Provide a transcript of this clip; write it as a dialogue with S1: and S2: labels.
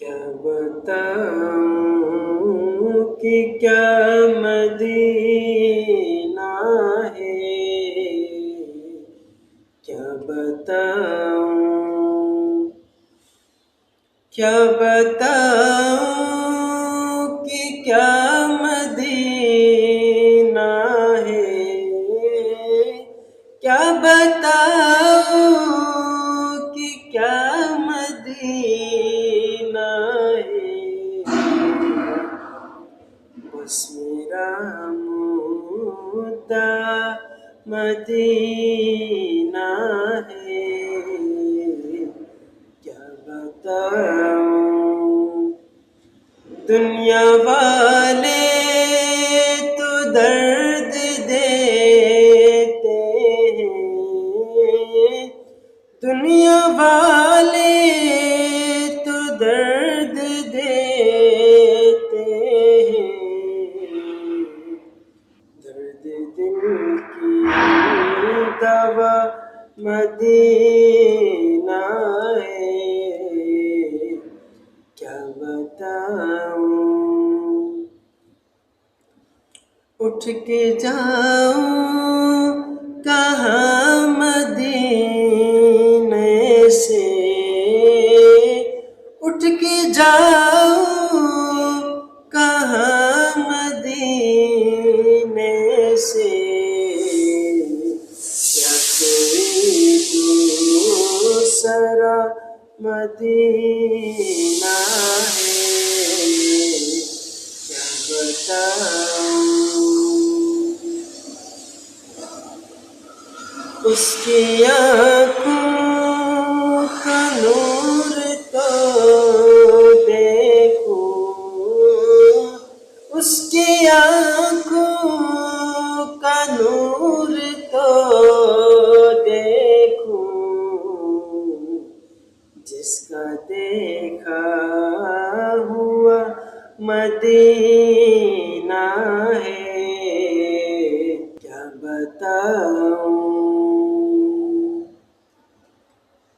S1: کیا بتاؤں کہ کیا مدینہ ہے، کیا بتاؤں، کیا بتاؤں کہ کیا مدینہ ہے، کیا بتاؤں کہ کیا مدینہ ہے، بس میرا مدعا مدینہ ہے، کیا بتاؤں، دنیا والے تو درد دیتے ہیں، دنیا والے تو درد دیتے ہیں، درد دل کی دوا مدینہ ہے، کیا بتاؤں، اٹھ کے جاؤں کہاں مدینے سے، اٹھ کے جاؤں کہاں مدینے سے، کیا کوئی دوسرا مدینہ ہے، کیا بتاؤں، اس کی آنکھوں کا نور تو دیکھوں، اس کی آنکھوں کا نور تو دیکھوں، جس کا دیکھا ہوا مدینہ